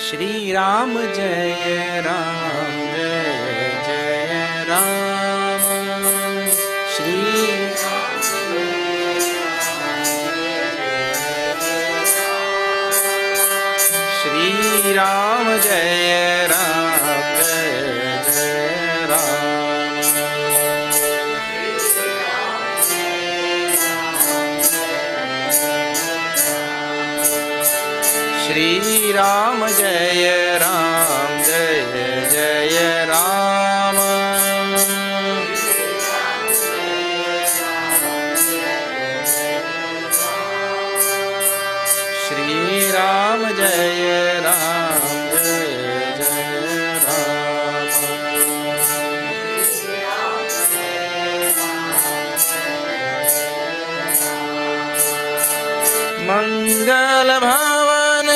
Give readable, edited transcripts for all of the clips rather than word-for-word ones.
Shri Ram Jai Ram Jai Jai Ram Shri Shri Ram Jai Ram Jai Jai Ram Shri Ram Jai Ram Jai Jai Ram Shri Ram Jai Ram Jai Jai Ram Mangal Bhavan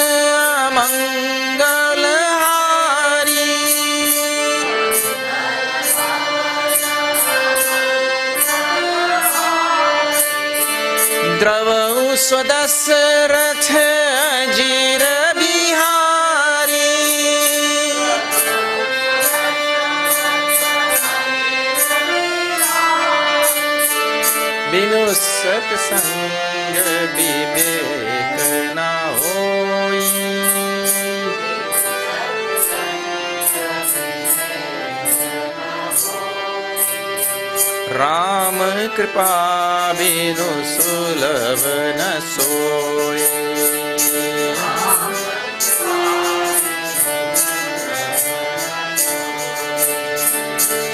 Mangal Hari Dravau Swadasrath Ajir Bihari Binu Satsang Vivek na hoi Ram Kripa Binu Sulabh na soy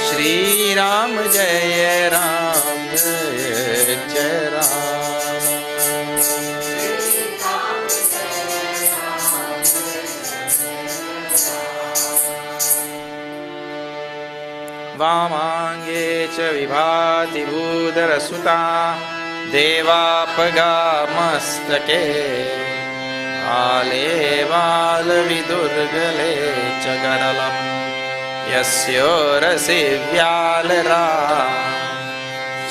Shri Ram Jai Ram Jai Jai Ram Vamange cha vibhati bhudarasuta devapaga mastake ale val vidurgale chagaralam yasyorasi vyalara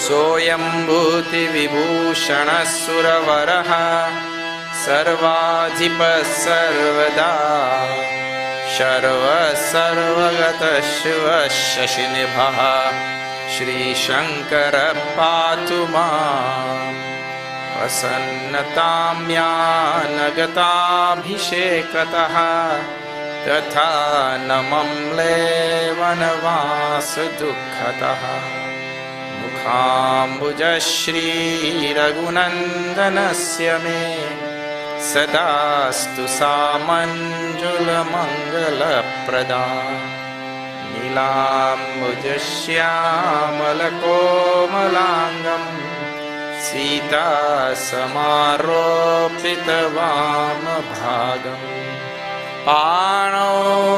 soyam bhuti vibhushana suravaraha sarvadhipa sarvada Sharva Sarvagata Shiva Shashinibha Shri Shankara Patuma Vasannatam Yanagata Abhishekataha Tatha Namam Levanavas Dukkataha Mukhambuja Shri Raghunandanasya Me Sadastu Samanjula Mangala Prada Nilambujasyamala Komalangam Sita Samaropita Vamabhagam Pano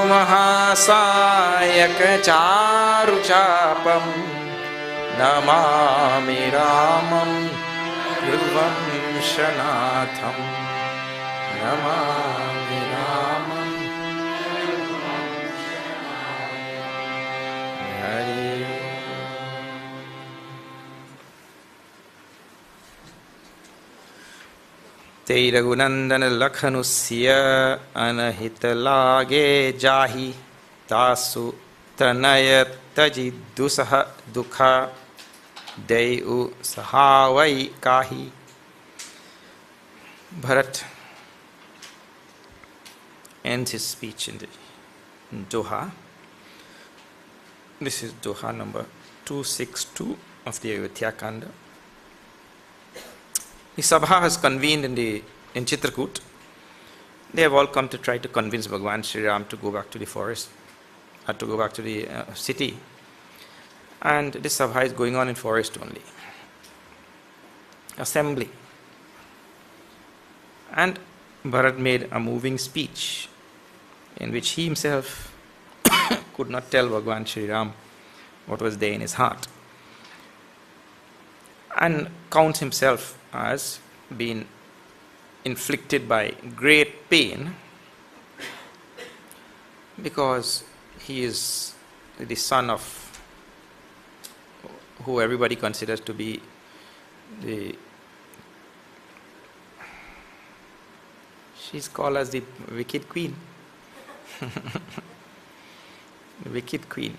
Mahasayaka Charuchapam Namami Ramam Dhruvam Shanatham Namami Ramam Hari Te Raghunandana Lakhanusya Anahita Lage Jahi Tasu Tanaya Taji Dusaha Dukha Deyu Sahavai Kahi Bharat ends his speech in the Doha. This is Doha number 262 of the Ayodhya Kanda. The Sabha has convened in Chitrakoot. They have all come to try to convince Bhagwan Sri Ram to go back to the forest, or to go back to the city. And this Sabha is going on in forest only. Assembly. And Bharat made a moving speech in which he himself could not tell Bhagwan Sri Ram what was there in his heart, and counts himself as being inflicted by great pain because he is the son of who everybody considers to be the she's called as the wicked queen, Wicked queen.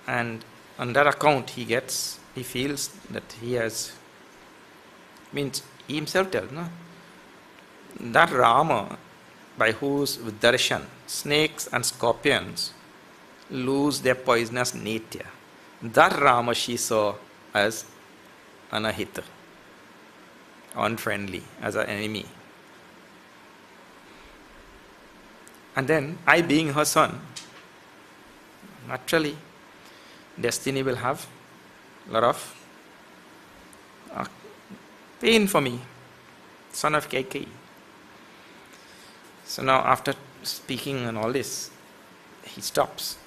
And on that account he feels that he has, means he himself tells, no? That Rama, by whose darshan snakes and scorpions lose their poisonous natya, that Rama she saw as anahita, unfriendly, as an enemy. And then, I being her son, naturally, destiny will have a lot of pain for me, son of Kaikeyi. So now, after speaking on all this, he stops,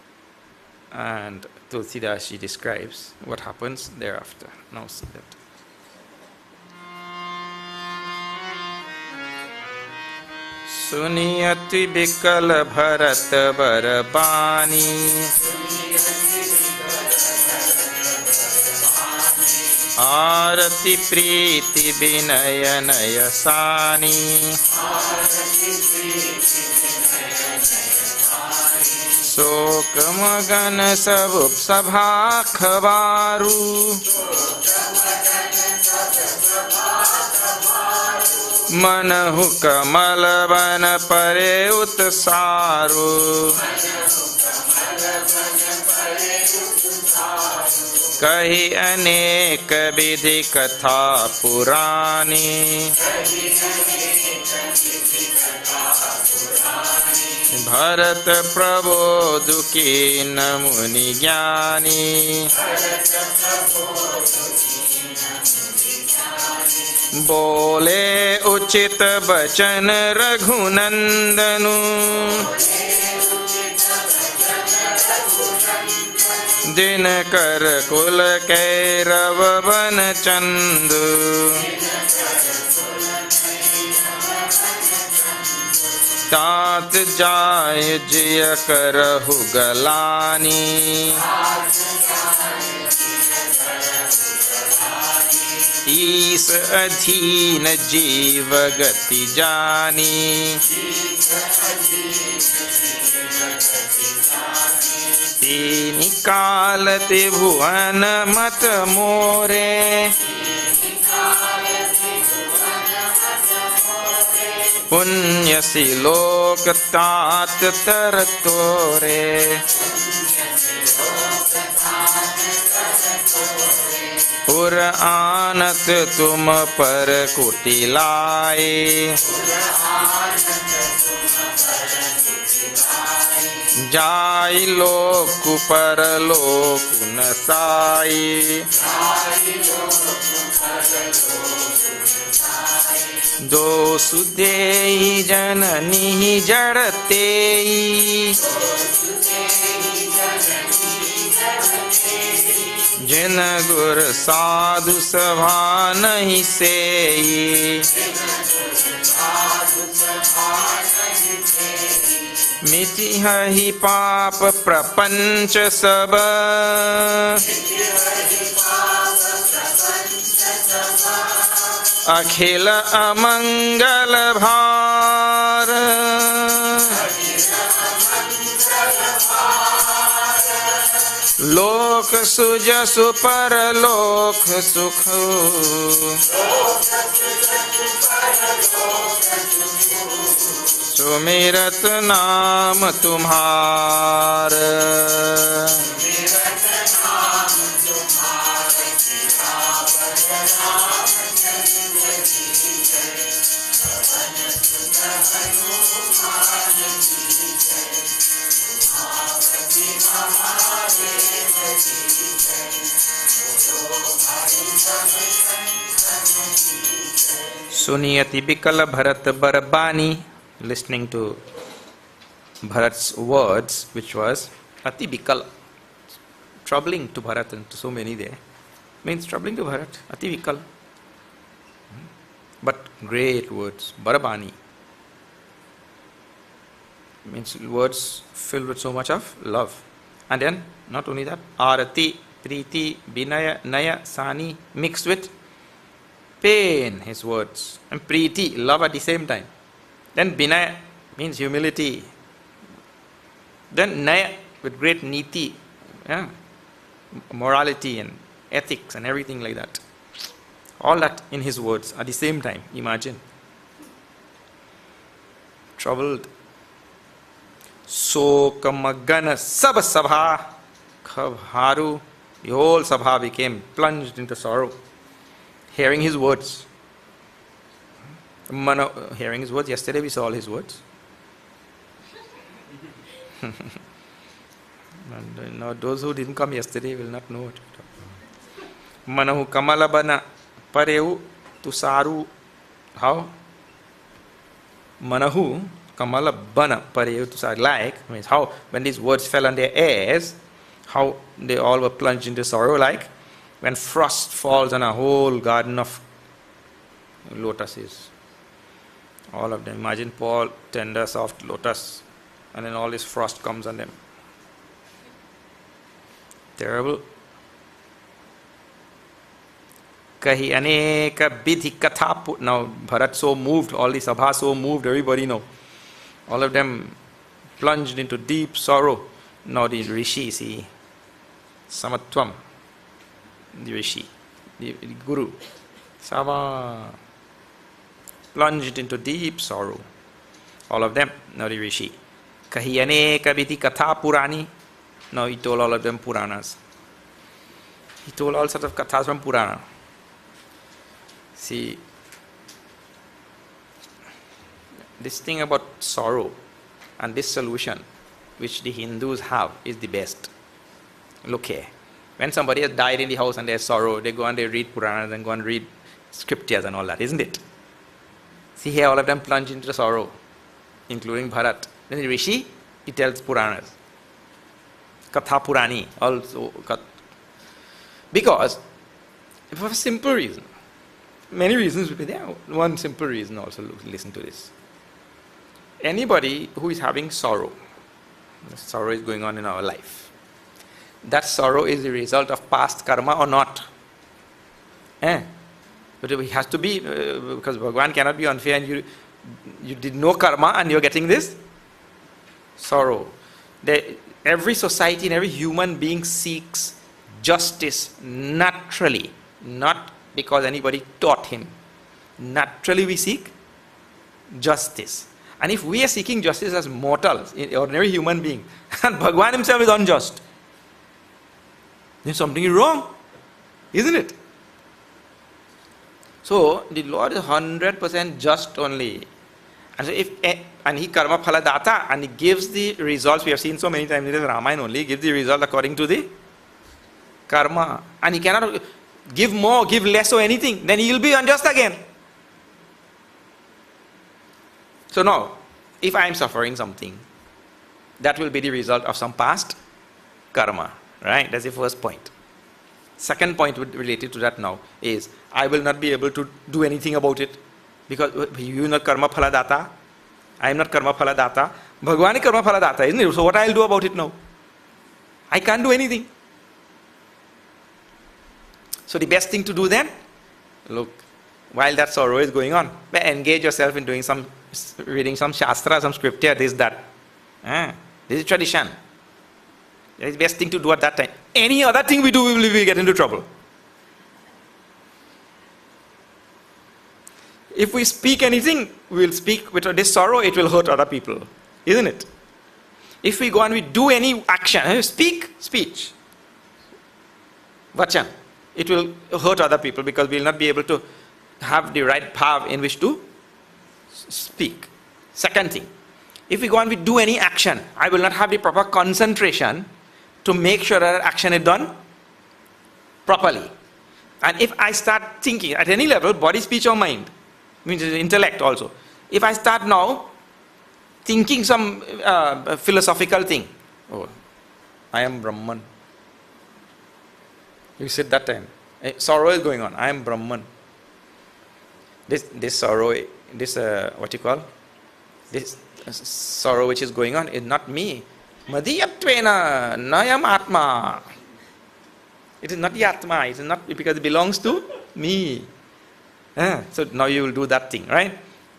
and Tulsidas she describes what happens thereafter. Now see that. सुनियति बिकल भरत बर बानी, आरती प्रीति विनय नय सानी, शोक मगन सब सभा खबारू, मनहु कमल बन परे उत्सारु, कही अनेक विधि कथा पुरानी, भरत प्रबोध कीन मुनि ज्ञानी, बोले उचित बचन रघुनंदनु, दिनकर कुल कैरव बन चंदु, तात जाय जिय करहु गलानी, ईस अधीन जीव गति जानी, तीन काल त्रिभुवन मत मोरे, पुण्य सिलोक तात तर तोरे, पुर आनत तुम पर कुटिलाए, जाय लोक पर लोक नसाई, दोषु देहि जननी जड़तेई, जिन गुर साधु सभा नहीं सेई, मिटिहि पाप प्रपंच सब, अखिल अमंगल भार, लोक सुजसु परलोक सुख, सुमिरत नाम तुम्हार, Suniyati Bikala Bharat Barabani, listening to Bharat's words, which was Ati Bikala, troubling to Bharat and to so many there, means troubling to Bharat, Ati Bikala. But great words, Barabani, means words filled with so much of love. And then, not only that, Arati, Priti, Vinaya, Naya, Sani, mixed with pain, his words. And Priti, love at the same time. Then Vinaya, means humility. Then Naya, with great niti, yeah, morality and ethics and everything like that. All that in his words at the same time. Imagine. Troubled. Sokamagana sab sabha khavharu. The whole sabha became plunged into sorrow. Hearing his words. Hearing his words. Yesterday we saw all his words. And now those who didn't come yesterday will not know what you're talking about. Manahu kamalabana pareu tusaru. How? Manahu kamalabana pareu tusaru. Like, means how when these words fell on their ears, how they all were plunged into sorrow, like when frost falls on a whole garden of lotuses. All of them. Imagine Paul, tender, soft lotus, and then all this frost comes on them. Terrible. Kahi aneka vidhi katha. Now Bharat so moved, all the sabha so moved, everybody know. All of them plunged into deep sorrow. Now the rishi, see, samatvam, the rishi, the guru, Sama, plunged into deep sorrow. All of them, now the rishi. Kahi aneka vidhi katha purani. Now he told all of them Puranas. He told all sorts of kathas from Purana. See, this thing about sorrow and this solution which the Hindus have is the best. Look here. When somebody has died in the house and there's sorrow, they go and they read Puranas and go and read scriptures and all that, isn't it? See here, all of them plunge into sorrow, including Bharat. Then the Rishi, he tells Puranas. Katha Purani also. Because, for a simple reason. Many reasons will be there. One simple reason also, listen to this. Anybody who is having sorrow is going on in our life. That sorrow is the result of past karma or not. But it has to be, because Bhagavan cannot be unfair and you did no karma and you're getting this sorrow. Every society and every human being seeks justice naturally, not because anybody taught him. Naturally we seek justice. And if we are seeking justice as mortals, ordinary human being, and Bhagavan himself is unjust, then something is wrong, isn't it? So the Lord is 100% just only. And so and he karma phala data, and he gives the results. We have seen so many times in the Ramayana only, gives the result according to the karma. And he cannot give more, give less or anything, then he will be unjust again. So now, if I am suffering something, that will be the result of some past karma, right? That's the first point. Second point related to that now is, I will not be able to do anything about it, because you are not karma phala data, I am not karma phala data, Bhagavan is karma phala data, isn't it? So what I will do about it now? I can't do anything. So the best thing to do then, look, while that sorrow is going on, engage yourself in doing reading some shastra, some scripture, this, that. This is tradition. That is the best thing to do at that time. Any other thing we do, we will get into trouble. If we speak anything, we will speak with this sorrow, it will hurt other people. Isn't it? If we go and we do any action, speech, vachan, it will hurt other people because we will not be able to have the right path in which to speak. Second thing, if we go and we do any action, I will not have the proper concentration to make sure that action is done properly. And if I start thinking at any level, body, speech or mind, means intellect also. If I start now thinking some philosophical thing, oh, I am Brahman. You said that time, sorrow is going on, I am Brahman. This sorrow, what you call, this sorrow which is going on is not me. Madhyatvena nayam atma. It is not the atma, it is not because it belongs to me. So now you will do that thing, right?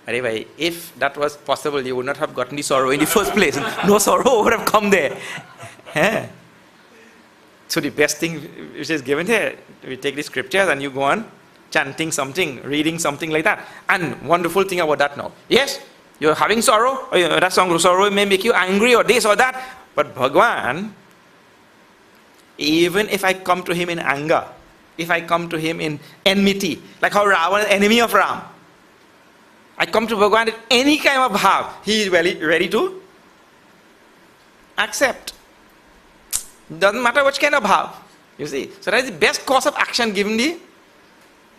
Arey bhai, if that was possible, you would not have gotten the sorrow in the first place. No sorrow would have come there. Eh? So the best thing which is given here, we take the scriptures and you go on chanting something, reading something like that. And wonderful thing about that now. Yes, you're having sorrow, or that sorrow may make you angry or this or that. But Bhagwan, even if I come to him in anger, if I come to him in enmity, like how Ravan is enemy of Ram, I come to Bhagwan with any kind of bhav, he is ready to accept. Doesn't matter which kind of bhav. You see, so that is the best course of action given the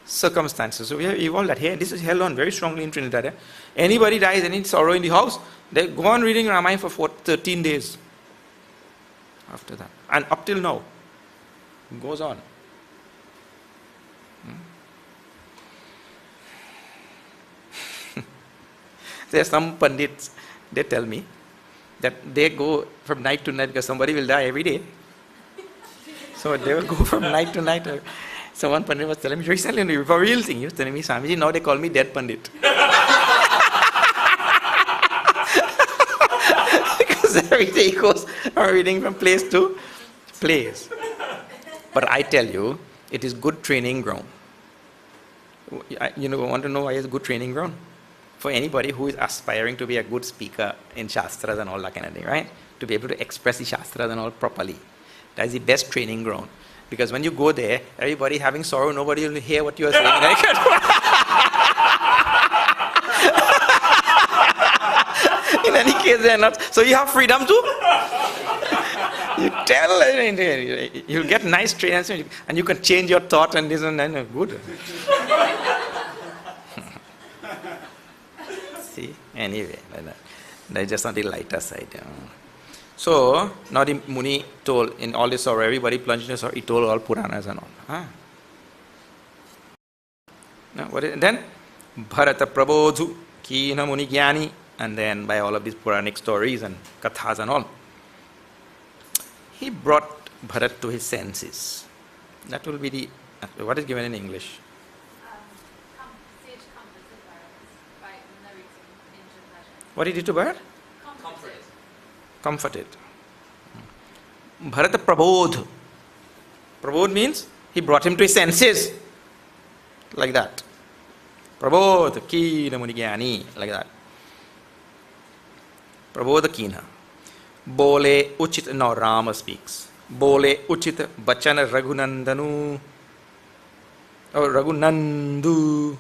circumstances. So we have evolved that here. This is held on very strongly in Trinidad. Eh? Anybody dies, any sorrow in the house, they go on reading Ramayana for 13 days after that. And up till now, it goes on. There are some Pandits, they tell me that they go from night to night because somebody will die every day. So they will go from night to night. Someone Pandit was telling me recently, for real thing, he was telling me, Swamiji, now they call me dead Pandit. Because every day he goes reading from place to place. But I tell you, it is good training ground. You know, want to know why it's good training ground? For anybody who is aspiring to be a good speaker in Shastras and all that kind of thing, right? To be able to express the Shastras and all properly. That is the best training ground. Because when you go there, everybody having sorrow, nobody will hear what you are saying. In any case, they are not. So you have freedom to. You tell, you'll get nice training and you can change your thought and this and that. Good. See, anyway, that's just on the lighter side. So, now the Muni told, in all this sorrow, everybody plunged in sorrow, he told all Puranas and all. Now, then, Bharata Prabodhu, Kina Muni Jnani, and then by all of these Puranic stories and Kathas and all, he brought Bharat to his senses. That will be the, what is given in English? What did he do to Bharat? Comforted. Bharata Prabodh. Prabodh means he brought him to his senses. Like that. Prabodh Kina Muni Jnani. Like that. Prabodh Kina. Bole Uchit. Now Rama speaks. Bole Uchit Bachana Raghunandanu. Or Raghunandu.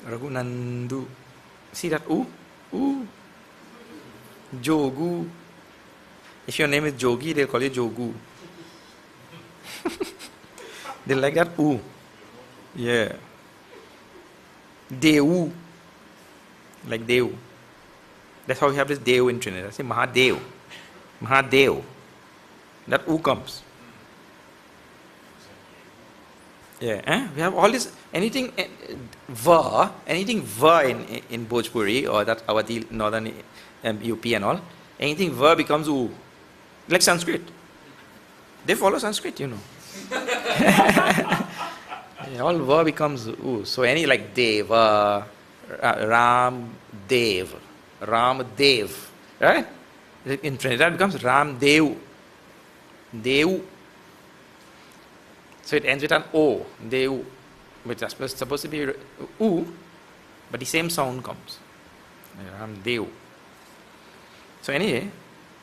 Raghunandu. See that? Ooh. Jogu. If your name is Jogi, they'll call you Jogu. They like that? Ooh. Yeah. Deu. Like Deu. That's how we have this Deu in Trinidad. See, Mahadev. Mahadev. That ooh comes. Yeah, we have all this, anything va in Bhojpuri or that Awadhi, northern UP and all, anything va becomes oo. Like Sanskrit. They follow Sanskrit, you know. All va becomes oo. So any like Deva, Ram Dev, right? In Trinidad it becomes Ram Dev. Dev. So it ends with an O, Deu, which is supposed to be U, but the same sound comes. Ram Deu. So anyway,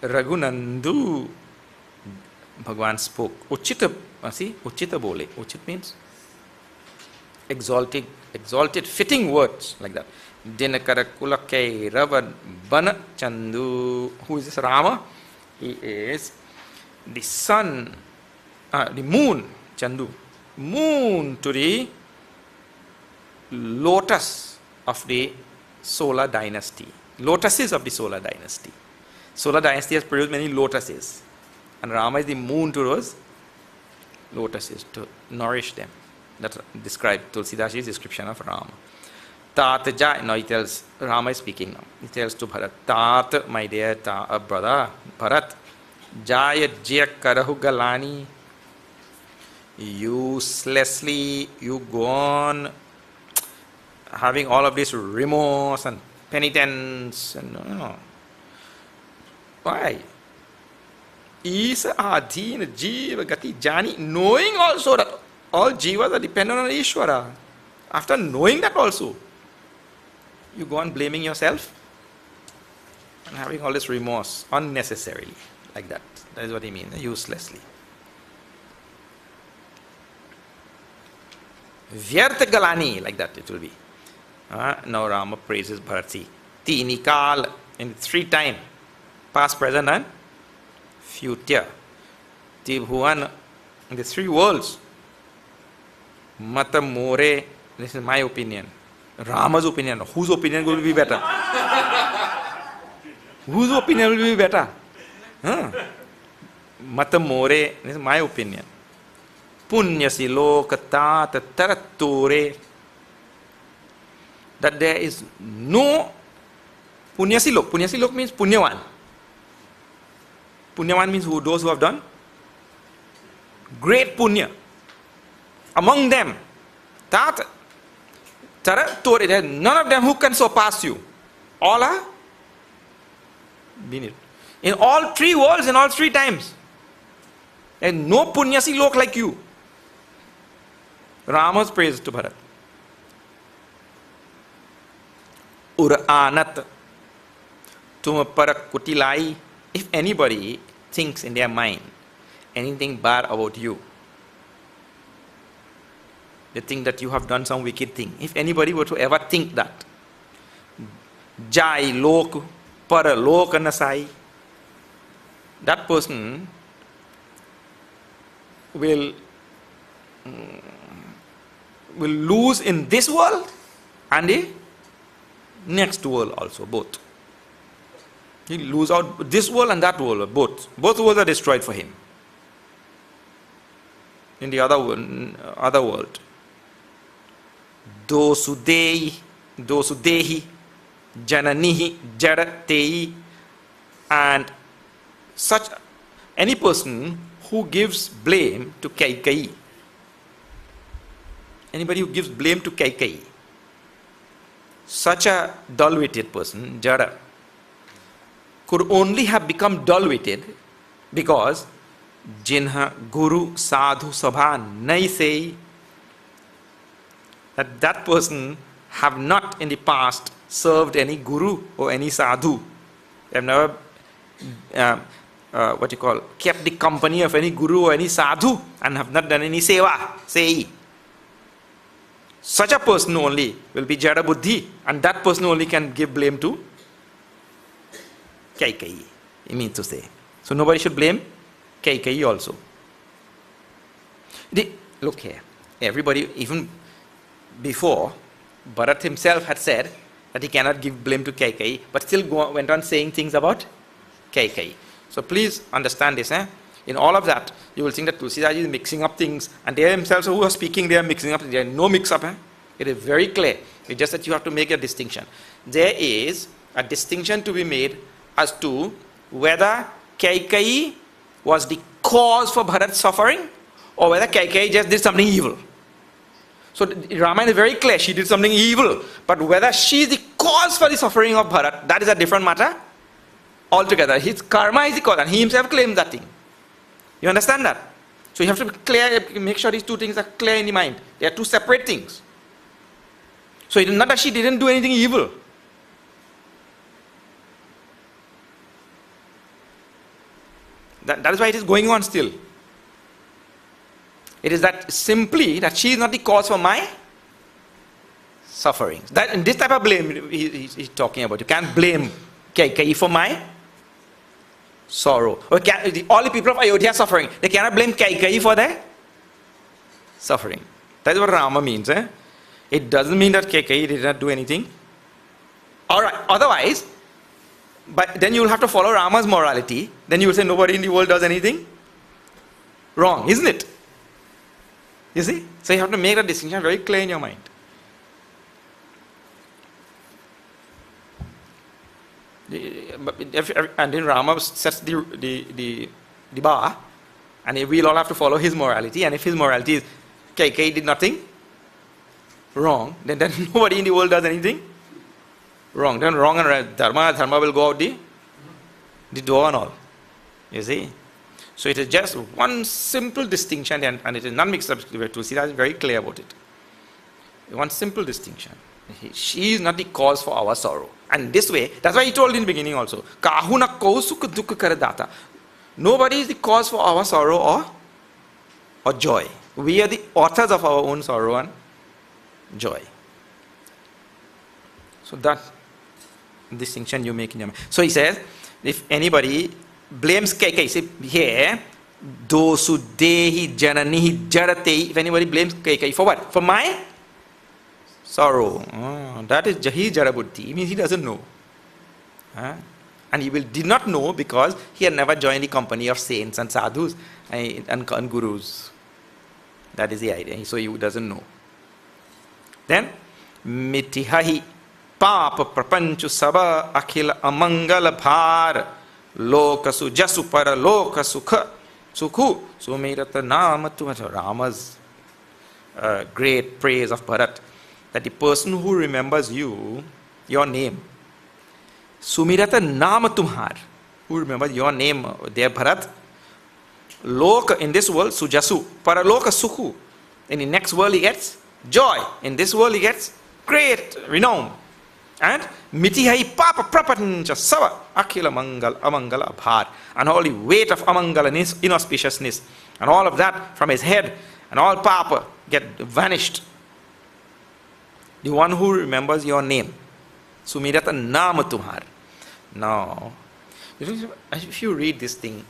Raghunandu, Bhagwan spoke. Uchita, see, Uchita bole. Uchit means exalted, fitting words like that. Dinakara Kulake Ravan Bana Chandu. Who is this Rama? He is the sun, the moon. Chandu, moon to the lotus of the solar dynasty. Lotuses of the solar dynasty. Solar dynasty has produced many lotuses. And Rama is the moon to those lotuses to nourish them. That's described, Tulsidas's description of Rama. Tat Jai, now he tells, Rama is speaking now. He tells to Bharat, Tat, my dear brother, Bharat, Jaya Jaya Karahu Galani. Uselessly you go on having all of this remorse and penitence and why? Is adhina jiva gati jani, knowing also that all jivas are dependent on Ishvara. After knowing that also, you go on blaming yourself and having all this remorse unnecessarily, like that. That is what he means, uselessly. Vyartha galani, like that it will be. Now Rama praises Bharati. Tini kal, in 3 times, past, present and future. Tibhuvan, in the 3 worlds. Mata more, this is my opinion. Rama's opinion. Whose opinion will be better? Whose opinion will be better? Mata more, this is my opinion. Punyasi lokata tarature. That there is no punyasilok. Punyasilok means punyavan. Punyavan means those who have done great punya. Among them, tat tarature, there is none of them who can surpass you. All are beneath. In all 3 worlds, in all 3 times. And no punyasilok like you. Rama's praise to Bharat. Ur anat tum parak kutilai. If anybody thinks in their mind anything bad about you, they think that you have done some wicked thing. If anybody were to ever think that, jai lok para lok nasai, that person will lose in this world and the next world also, both. He'll lose out this world and that world, both. Both worlds are destroyed for him. In the other world. Dosudehi, jananihi, jaratei, and such any person who gives blame to Kaikai. Anybody who gives blame to Kaikai. Such a dull-witted person, Jara, could only have become dull-witted because Jinha Guru Sadhu Sabha Nai Sei, that person have not in the past served any Guru or any Sadhu. They have never kept the company of any Guru or any Sadhu and have not done any Seva, Sei. Such a person only will be Jada Buddhi, and that person only can give blame to Kaikai, he means to say. So nobody should blame Kaikai also. Look here, everybody, even before, Bharat himself had said that he cannot give blame to Kaikai, but still went on saying things about Kaikai. So please understand this. In all of that, you will think that Tulsidas is mixing up things, and they themselves who are speaking, they are mixing up. There is no mix-up. It is very clear. It's just that you have to make a distinction. There is a distinction to be made as to whether Kaikai was the cause for Bharat's suffering, or whether Kaikai just did something evil. So Ramayana is very clear, she did something evil, but whether she is the cause for the suffering of Bharat, that is a different matter altogether. His karma is the cause, and he himself claims that thing. You understand that? So you have to be clear, make sure these 2 things are clear in the mind. They are 2 separate things. So it is not that she didn't do anything evil. That is why it is going on still. It is that simply that she is not the cause for my suffering. And this type of blame he's talking about. You can't blame Kaikai for my sorrow. Or all the people of Ayodhya are suffering. They cannot blame Kaikai for their suffering. That is what Rama means. It doesn't mean that Kaikai did not do anything. Alright, otherwise, but then you will have to follow Rama's morality. Then you will say nobody in the world does anything wrong, isn't it? You see? So you have to make that distinction very clear in your mind. And then Rama sets the bar, and we will all have to follow his morality. And if his morality is Kaikai did nothing wrong, then nobody in the world does anything wrong. Then wrong and dharma will go out the door and all. You see? So it is just one simple distinction, and it is not mixed up with Tulsidas is very clear about it. One simple distinction. She is not the cause for our sorrow. And this way, that's why he told in the beginning also, Kahu na kau sukh dukh kar data. Nobody is the cause for our sorrow or joy. We are the authors of our own sorrow and joy. So that distinction you make in your mind. So he says, if anybody blames Kaikai, say here, dosu dehi janani jarate, if anybody blames Kaikai for what? For my sorrow. That is Jahi Jarabuddhi. It means he doesn't know. And he did not know because he had never joined the company of saints and sadhus and gurus. That is the idea. So he doesn't know. Then, mitihahi papa prapanchu saba akhila amangala bhar lokasu jasu para lokasu sukhu sumirata namatu. Rama's great praise of Bharat, that the person who remembers you, your name, sumirata nama tumhar, who remembers your name, dear Bharat, loka in this world sujasu, paraloka sukhu, in the next world he gets joy, in this world he gets great renown, and mitihai papa prapancha sava akhila amangala bhar, and all the weight of amangala inauspiciousness and all of that from his head and all papa get vanished. The one who remembers your name, sumirata nama tumhar. Now, if you read this thing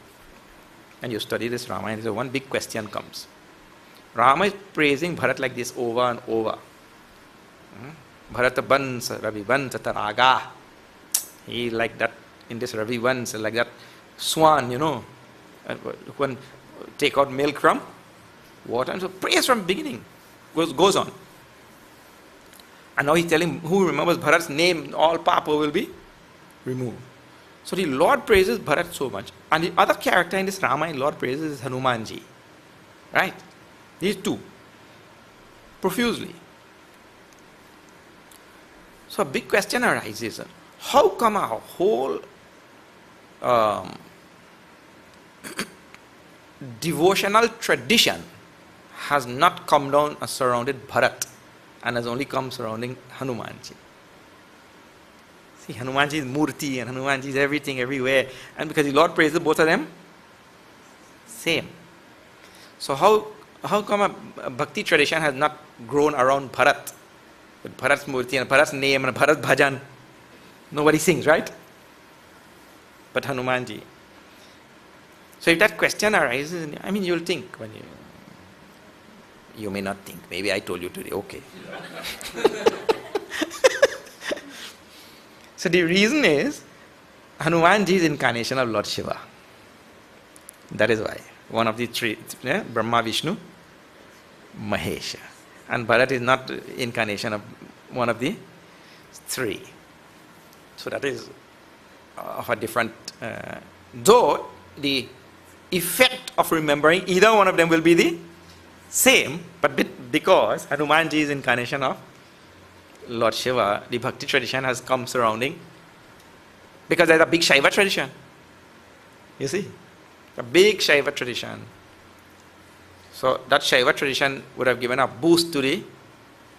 and you study this Ramayana, so one big question comes. Rama is praising Bharat like this over and over. Bharata Bansa, Ravi Bansa Taraga. He like that, in this Ravi Bansa, like that swan, when take out milk from water. And so praise from beginning goes on. And now he's telling who remembers Bharat's name, all papa will be removed. So the Lord praises Bharat so much. And the other character in this Ramayana Lord praises is Hanumanji. Right? These two. Profusely. So a big question arises. How come our whole devotional tradition has not come down and surrounded Bharat and has only come surrounding Hanumanji? See, Hanumanji is Murti and Hanumanji is everything, everywhere. And because the Lord praises both of them, same. So how come a bhakti tradition has not grown around Bharat? With Bharat's Murti and Bharat's name and Bharat Bhajan. Nobody sings, right? But Hanumanji. So if that question arises, you'll think when you may not think. Maybe I told you today, okay. So the reason is, Hanumanji is incarnation of Lord Shiva. That is why. One of the three, Brahma, Vishnu, Mahesha. And Bharat is not incarnation of one of the three. So that is of a different, though the effect of remembering either one of them will be the same, but because Hanumanji is incarnation of Lord Shiva, the bhakti tradition has come surrounding, because there's a big Shaiva tradition. You see? A big Shaiva tradition. So that Shaiva tradition would have given a boost to the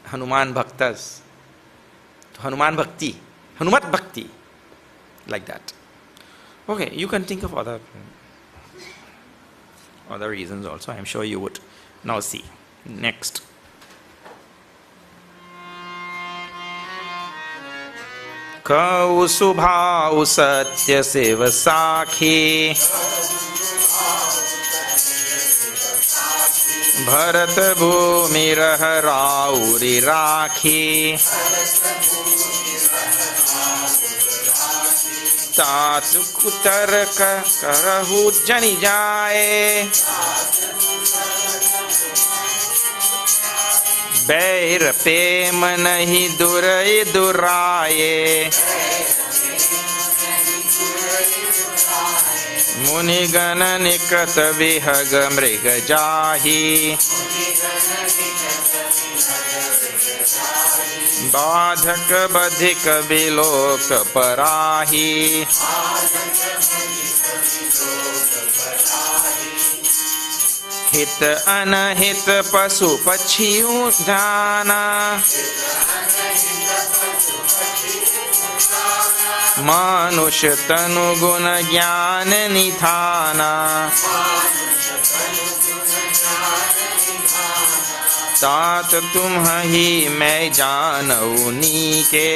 Hanuman Bhaktas. To Hanuman Bhakti. Hanumat Bhakti. Like that. Okay, you can think of other reasons also. I'm sure you would. Now see. Next. Kau subhau satya seva sakhi Bharat bhumi rah rauri rakhi Tat kutar karahu jani jaye Bair prem nahi durai duraye Muni gana nikat vihag mriga jahi बाधक बधिक बिलोक पराही, हित अनहित पशु पक्षियों जाना, मानुष तनु गुण ज्ञान निधाना, तात तुम ही मैं जानऊ नीके,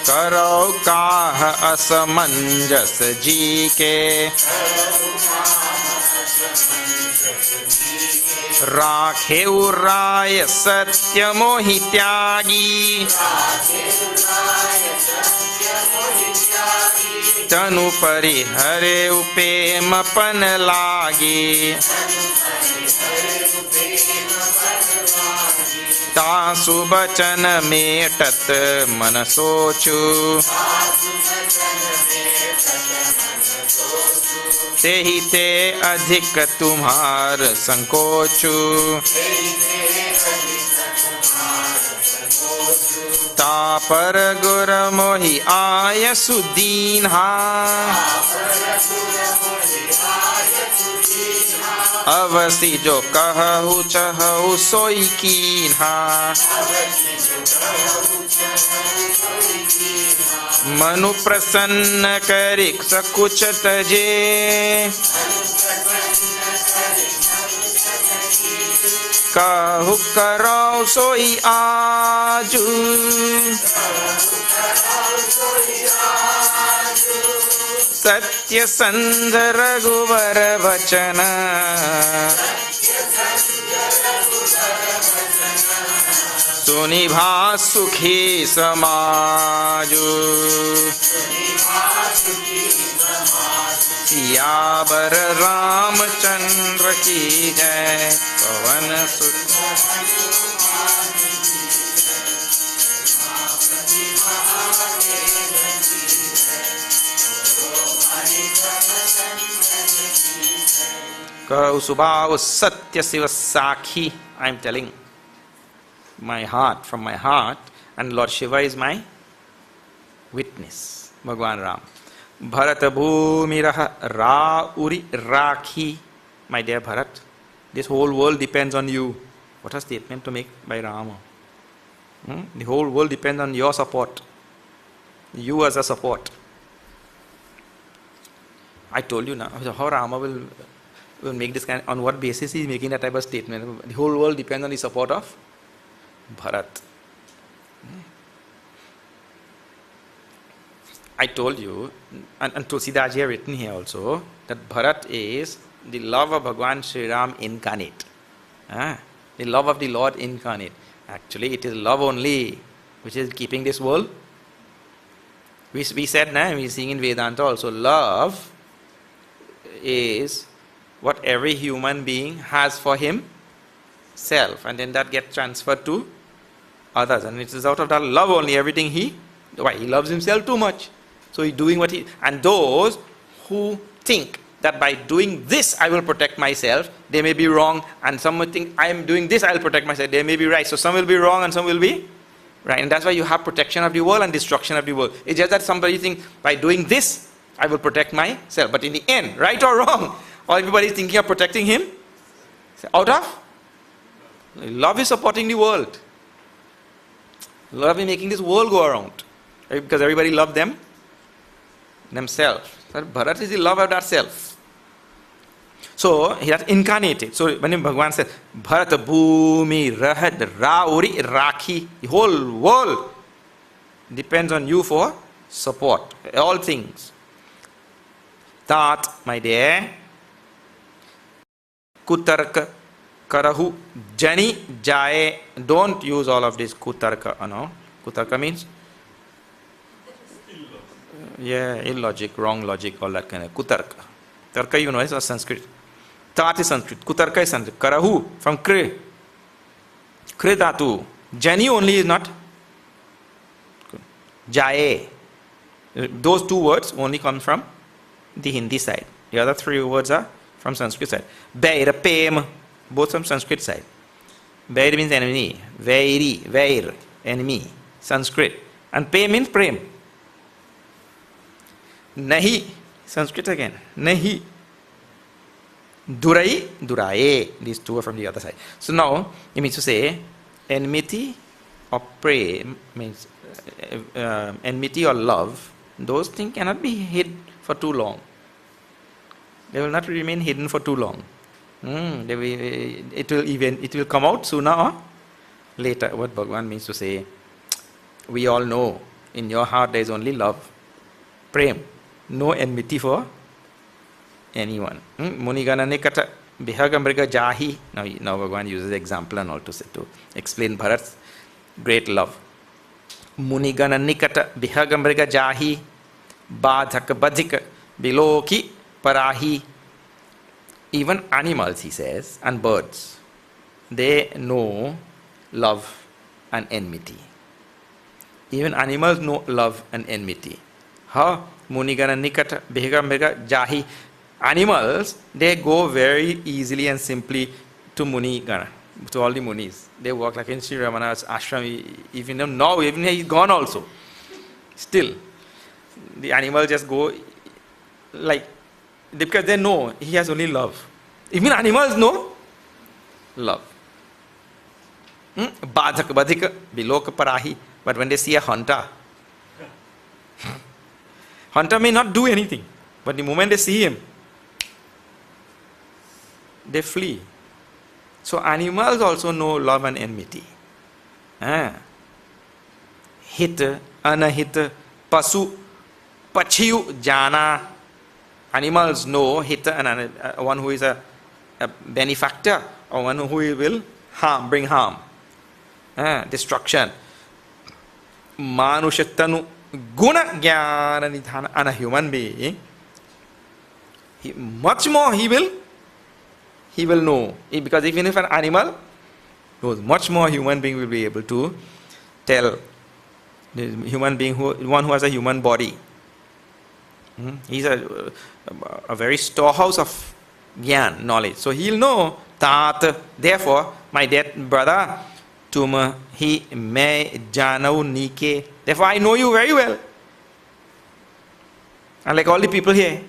करो काह असमंजस जी के, राखे राय सत्य मोहि त्यागी, तनु परिहरे उपेम पन लागी, तासु बचन मेटत मन सोचु, तेहि ते अधिक तुम्हार संकोचु, तापर गुर मोहि आय सुदीन्हा, अवसि जो कहु चहु सोई कीन्हा, मनु प्रसन्न करिक सकुच तजे, कहु करो सोई आजू, सत्य संध रघुवर वचन, सुनिभा सुखी समाजु, सियावर रामचंद्र की जय। पवन सुत Subhav Satya Siva Sakhi. I am telling my heart, from my heart, and Lord Shiva is my witness. Bhagwan Ram. Bharat Bhumi Ra Uri Rakhi. My dear Bharat, this whole world depends on you. What a statement to make by Rama. The whole world depends on your support. You as a support. I told you now how Rama will make this kind. On what basis he is making that type of statement? The whole world depends on the support of Bharat. I told you, and Tulsidas has written here also, that Bharat is the love of Bhagwan Sri Ram incarnate. The love of the Lord incarnate. Actually, it is love only which is keeping this world. We said, we sing in Vedanta also, love is what every human being has for himself, and then that gets transferred to others, and it is out of that love only everything he loves himself too much, so he's doing what he. And those who think that by doing this I will protect myself, they may be wrong, and some will think I am doing this I will protect myself, they may be right. So some will be wrong and some will be right, and that's why you have protection of the world and destruction of the world. It's just that somebody thinks by doing this I will protect myself, but in the end, right or wrong, or everybody is thinking of protecting him out of love is supporting the world. Love is making this world go around, right? Because everybody loves themselves. But Bharat is the love of that self. So he has incarnated. So when Bhagavan says Bharat Bhumi Rahad Rauri Rakhi, the whole world depends on you for support. All things. Tat, my dear, Kutarka Karahu Jani Jaye. Don't use all of this Kutarka. No. Kutarka means illogic, wrong logic, all that kind of Kutarka. Tarka, you know, is a Sanskrit. Tat is Sanskrit. Kutarka is Sanskrit. Karahu from Kri. Kri Dhatu. Jani only is not. Jaye. Those two words only come from the Hindi side. The other three words are from Sanskrit side. Bair, Pem, both from Sanskrit side. Vair means enemy. Vair, enemy. Sanskrit. And Pe means prem. Nahi, Sanskrit again. Nahi. Durai, Duraye. These two are from the other side. So now, it means to say, enmity or prem means enmity or love. Those things cannot be hid for too long. They will not remain hidden for too long. It will come out sooner or later. What Bhagavan means to say, we all know in your heart there is only love, prem, no enmity for anyone. Munigana nikata bihagamriga jahi. Now Bhagavan uses example and all to explain Bharat's great love. Munigana nikata bihagamriga jahi badhak badhik biloki parahi. Even animals, he says, and birds, they know love and enmity. Even animals know love and enmity. How? Munigana nikata bihagamriga jahi. Animals, they go very easily and simply to Munigana, to all the Munis. They walk like in Sri Ramana's ashram, even now, even he's gone also. Still, the animals just go like, because they know he has only love. Even animals know love. Badhak badhika biloka parahi. But when they see a hunter, hunter may not do anything, but the moment they see him, they flee. So animals also know love and enmity. Hita, anahita, pasu, pachiyu, jana. Animals know hita and one who is a benefactor or one who will bring harm, destruction. Manushatanu guna jnana nidhana. And a human being, much more he will know. Because even if an animal knows, much more human being will be able to tell. The human being, one who has a human body. He's a very storehouse of gyan, knowledge. So he'll know tat. Therefore, my dear brother, tum hi me janau nike. Therefore, I know you very well. And like all the people here,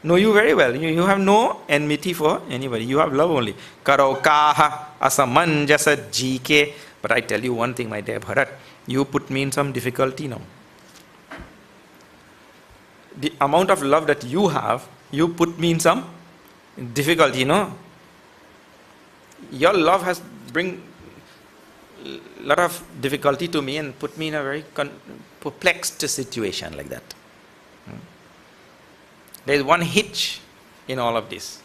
know you very well. You have no enmity for anybody. You have love only. Karo kaha asamanjasa jike. But I tell you one thing, my dear Bharat, you put me in some difficulty now. The amount of love that you have, you put me in some difficulty, Your love has bring a lot of difficulty to me and put me in a very perplexed situation like that. There is one hitch in all of this.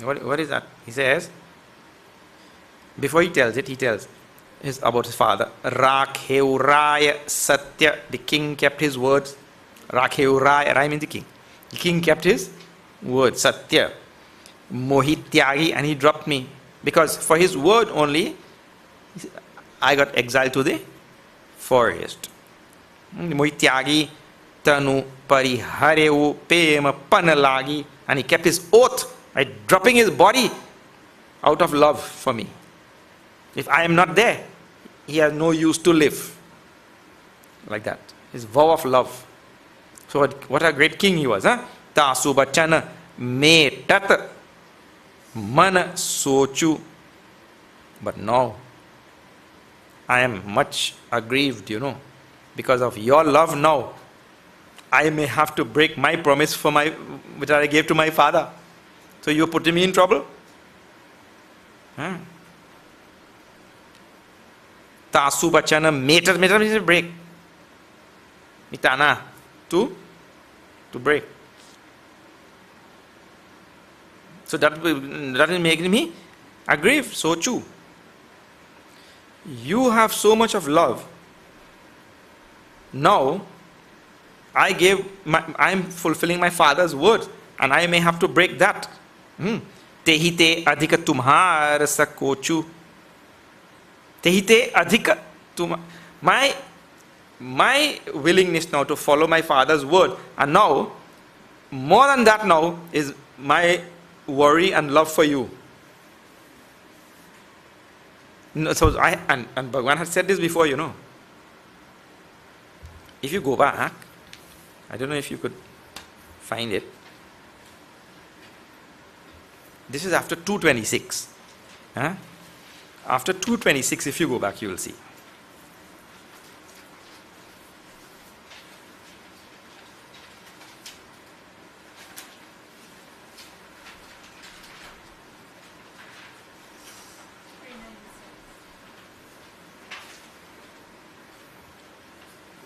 What is that? He says, before he tells about his father. Rakheuraya Satya, the king kept his words. Rakheuraya, I mean the king. The king kept his word, Satya. Mohityagi, and he dropped me. Because for his word only, I got exiled to the forest. Mohityagi tanu parihareu pema panalagi. And he kept his oath by dropping his body out of love for me. If I am not there, he has no use to live. Like that. His vow of love. So what a great king he was, Tasu bachana me tat mana sochu. But now, I am much aggrieved, because of your love now. I may have to break my promise which I gave to my father. So you are putting me in trouble? Tasu bachana meter means break. Mitana, to break. So that is making me aggrieved, so too. You have so much of love. Now, I am fulfilling my father's word, and I may have to break that. Tehite adhika tumhar sakochu. Tehite adhika tum. My willingness now to follow my father's word, and now, more than that now, is my worry and love for you. No, so and Bhagwan had said this before, you know. If you go back, I don't know if you could find it. This is after 226. Huh? After 226, if you go back, you will see.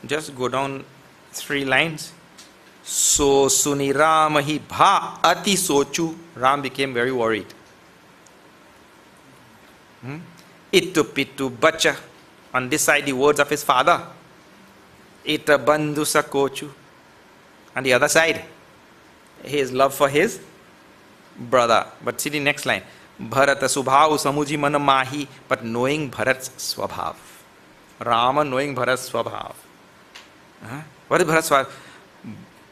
Just go down 3 lines. So suni Ram hi bha ati sochu. Ram became very worried. Ittu pittu bacha. On this side, the words of his father. Ita bandhu sakochu. On the other side, his love for his brother. But see the next line. Bharata subhav samuji mana mahi. But knowing Bharat's swabhav. Rama knowing Bharat's swabhav. What is Bharat's swabhav?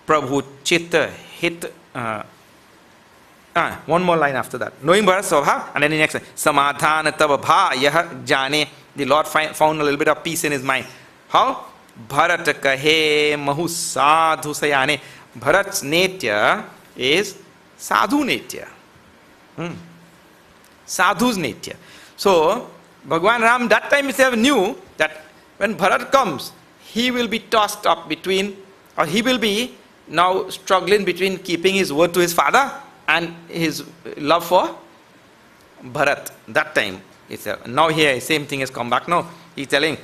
Prabhu chitta hit. One more line after that. Knowing Bharat's swabhav. And then the next line. Samadhana tava bha yah jane. The Lord found a little bit of peace in his mind. How? Bharat kahe mahu sadhu sayane. Bharat's netya is sadhu netya. Sadhu's netya. So, Bhagwan Ram that time himself knew that when Bharat comes, he will be tossed up between, or he will be now struggling between keeping his word to his father and his love for Bharat. That time, now here, same thing has come back now. He's telling,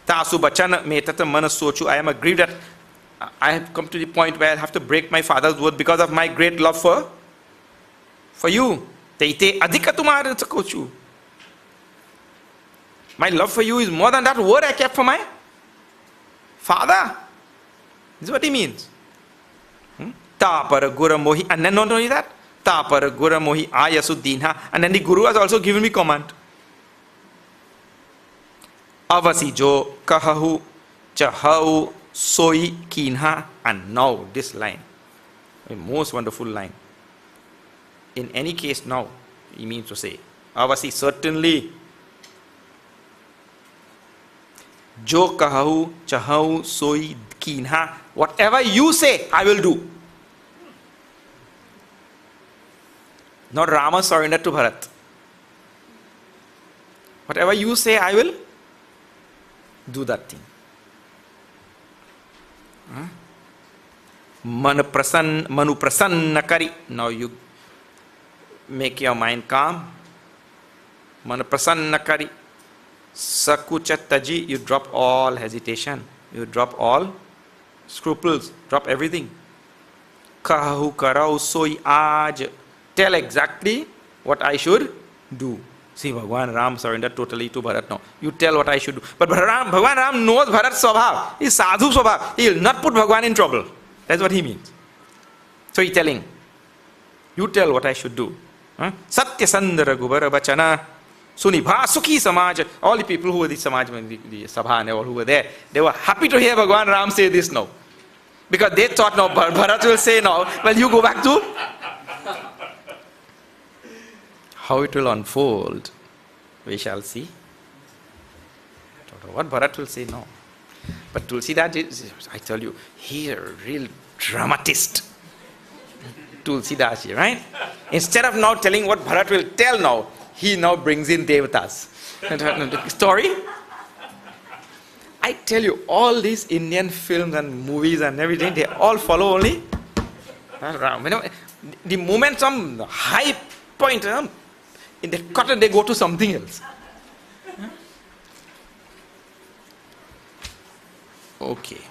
Tasu bachana me tata manas sochu. I am aggrieved that I have come to the point where I have to break my father's word because of my great love for you. Teite adhika tumhara sakochu. My love for you is more than that word I kept for my father. This is what he means. Tapara gura mohi. And then not only that, tapara gura mohi ayasu dinha. And then the Guru has also given me command. Avasi jo kahahu chahau soi kinha. And now this line, a most wonderful line. In any case now, he means to say, Avasi certainly. Jo kahahu chahau soi kinha. Whatever you say, I will do. Not Rama surrendered to Bharat. Whatever you say, I will do that thing. Manu prasanna kari. Now you make your mind calm. Manu prasanna kari. Sakucha taji. You drop all hesitation. You drop all scruples. Drop everything. Kahu karau soi aaj. Tell exactly what I should do. See, Bhagwan Ram surrendered totally to Bharat now. You tell what I should do. But Bhagwan Ram knows Bharat's swabhav. He's sadhu swabhav. He will not put Bhagwan in trouble. That's what he means. So he's telling, you tell what I should do. Satya sandara gubara bachana sunibha sukhi samaj. All the people who were the samaj, the sabha and all who were there, they were happy to hear Bhagwan Ram say this now. Because they thought now, Bharat will say now, well, you go back to how it will unfold, we shall see. I don't know what Bharat will say now. But Tulsidas is, I tell you, he is a real dramatist. Tulsidas, right? Instead of now telling what Bharat will tell now, he now brings in Devatas. Story. I tell you, all these Indian films and movies and everything, they all follow only Ram. You know, the moment some high point, in the cotton, they go to something else. Okay.